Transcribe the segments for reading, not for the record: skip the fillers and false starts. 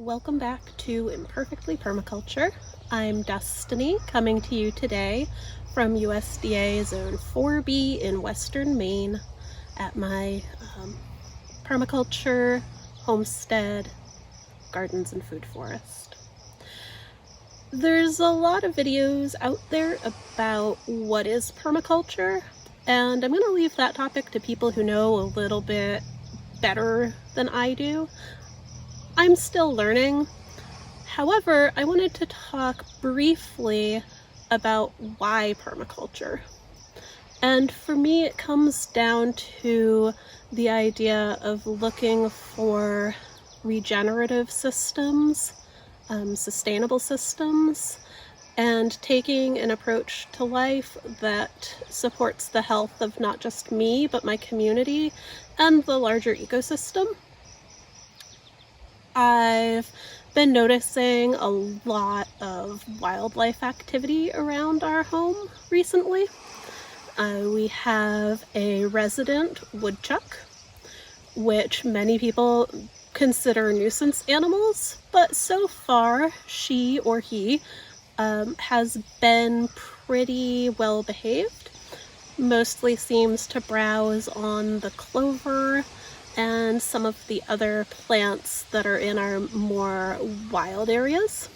Welcome back to Imperfectly Permaculture. I'm Destiny, coming to you today from USDA Zone 4B in Western Maine at my permaculture, homestead, gardens and food forest. There's a lot of videos out there about what is permaculture, and I'm going to leave that topic to people who know a little bit better than I do. I'm still learning. However, I wanted to talk briefly about why permaculture. And for me, it comes down to the idea of looking for regenerative systems, sustainable systems, and taking an approach to life that supports the health of not just me, but my community and the larger ecosystem. I've been noticing a lot of wildlife activity around our home recently. We have a resident woodchuck, which many people consider nuisance animals, but so far she or he has been pretty well behaved. Mostly seems to browse on the clover and some of the other plants that are in our more wild areas.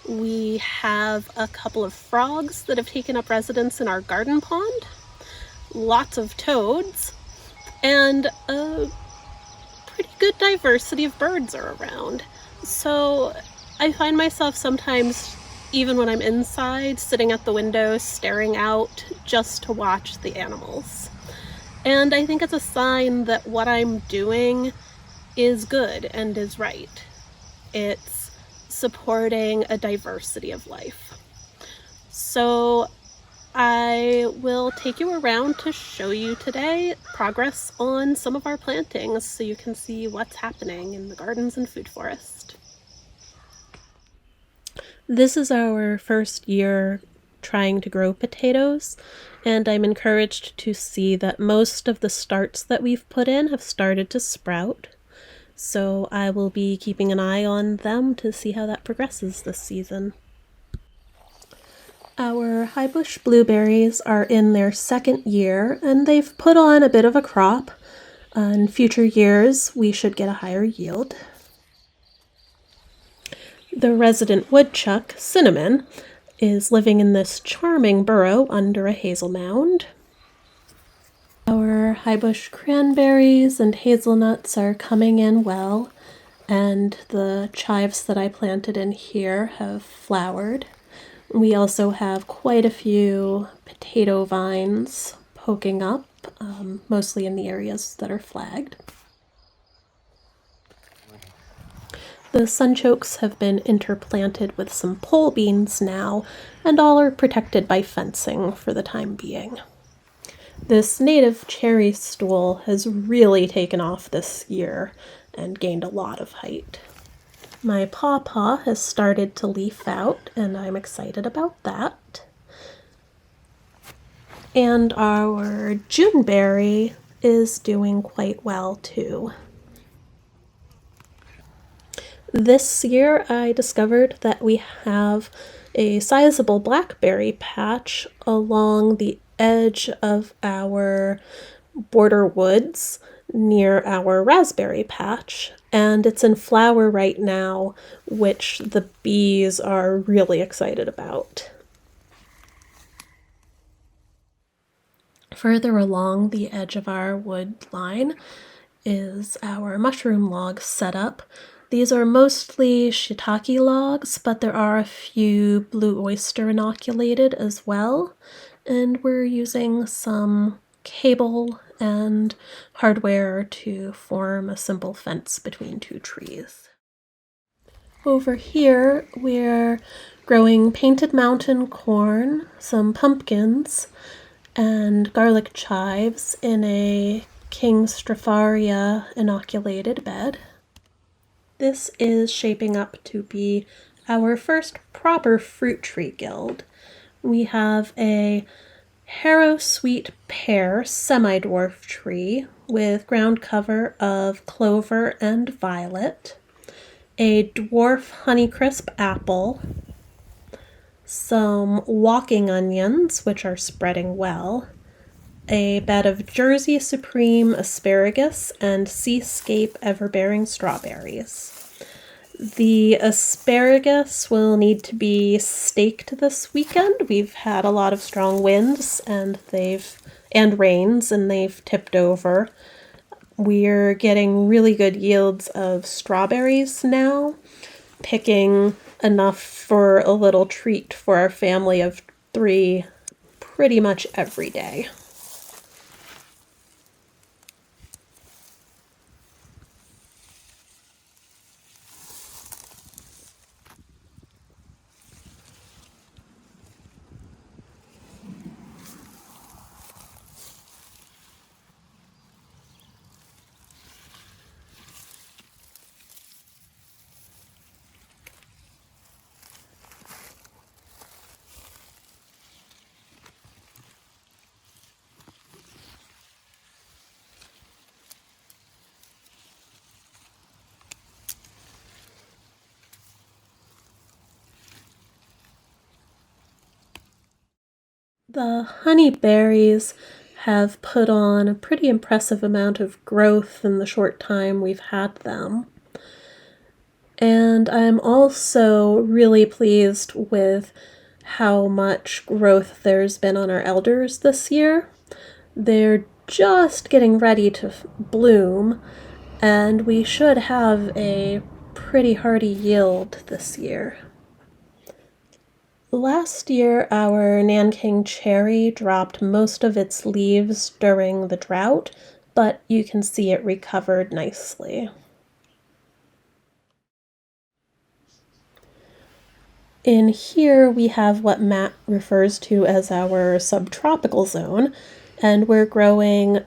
We have a couple of frogs that have taken up residence in our garden pond, lots of toads, and a pretty good diversity of birds are around. So I find myself sometimes, even when I'm inside, sitting at the window staring out just to watch the animals. And I think it's a sign that what I'm doing is good and is right. It's supporting a diversity of life. So I will take you around to show you today progress on some of our plantings so you can see what's happening in the gardens and food forest. This is our first year trying to grow potatoes, and I'm encouraged to see that most of the starts that we've put in have started to sprout. So I will be keeping an eye on them to see how that progresses this season. Our high bush blueberries are in their second year, and they've put on a bit of a crop. In future years, we should get a higher yield. The resident woodchuck, Cinnamon, is living in this charming burrow under a hazel mound. Our high bush cranberries and hazelnuts are coming in well, and the chives that I planted in here have flowered. We also have quite a few potato vines poking up, mostly in the areas that are flagged. The sunchokes have been interplanted with some pole beans now, and all are protected by fencing for the time being. This native cherry stool has really taken off this year and gained a lot of height. My pawpaw has started to leaf out, and I'm excited about that. And our Juneberry is doing quite well too. This year I discovered that we have a sizable blackberry patch along the edge of our border woods near our raspberry patch, and it's in flower right now, which the bees are really excited about. Further along the edge of our wood line is our mushroom log setup. These are mostly shiitake logs, but there are a few blue oyster inoculated as well, and we're using some cable and hardware to form a simple fence between two trees. Over here, we're growing painted mountain corn, some pumpkins, and garlic chives in a King Stropharia inoculated bed. This is shaping up to be our first proper fruit tree guild. We have a Harrow Sweet Pear semi-dwarf tree with ground cover of clover and violet. a dwarf Honeycrisp apple, some walking onions, which are spreading well, a bed of Jersey Supreme asparagus, and Seascape Everbearing strawberries. The asparagus will need to be staked this weekend. We've had a lot of strong winds and rains, and they've tipped over. We're getting really good yields of strawberries now, picking enough for a little treat for our family of 3 pretty much every day. The honeyberries have put on a pretty impressive amount of growth in the short time we've had them. And I'm also really pleased with how much growth there's been on our elders this year. They're just getting ready to bloom, and we should have a pretty hearty yield this year. Last year, our Nanking cherry dropped most of its leaves during the drought, but you can see it recovered nicely. In here, we have what Matt refers to as our subtropical zone, and we're growing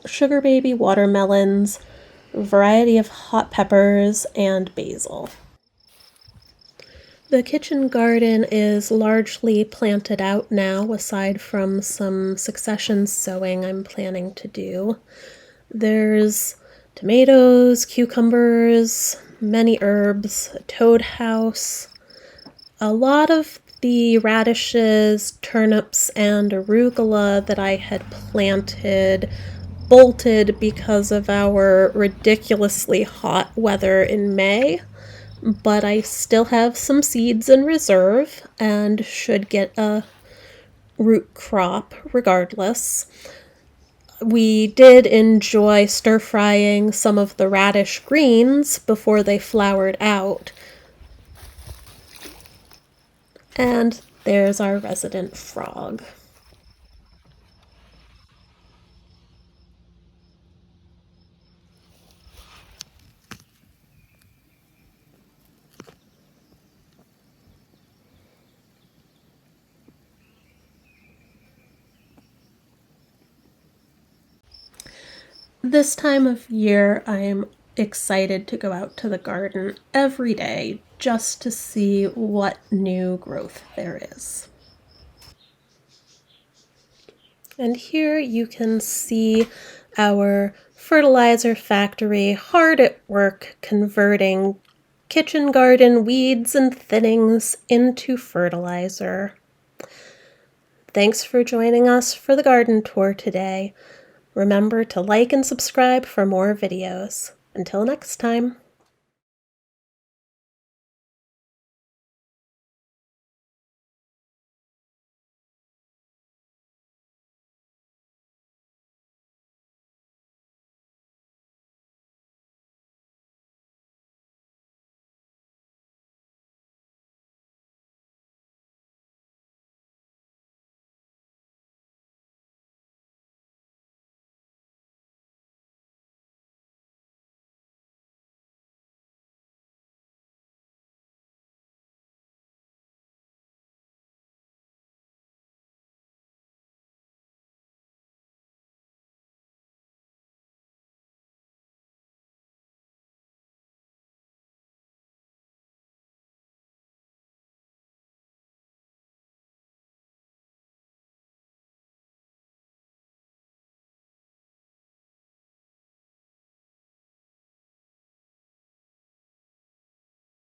sugar baby watermelons, a variety of hot peppers, and basil. The kitchen garden is largely planted out now, aside from some succession sowing I'm planning to do. There's tomatoes, cucumbers, many herbs, a toad house, a lot of the radishes, turnips, and arugula that I had planted bolted because of our ridiculously hot weather in May. But I still have some seeds in reserve and should get a root crop regardless. We did enjoy stir-frying some of the radish greens before they flowered out. And there's our resident frog. This time of year, I'm excited to go out to the garden every day just to see what new growth there is. And here you can see our fertilizer factory hard at work converting kitchen garden weeds and thinnings into fertilizer. Thanks for joining us for the garden tour today. Remember to like and subscribe for more videos. Until next time.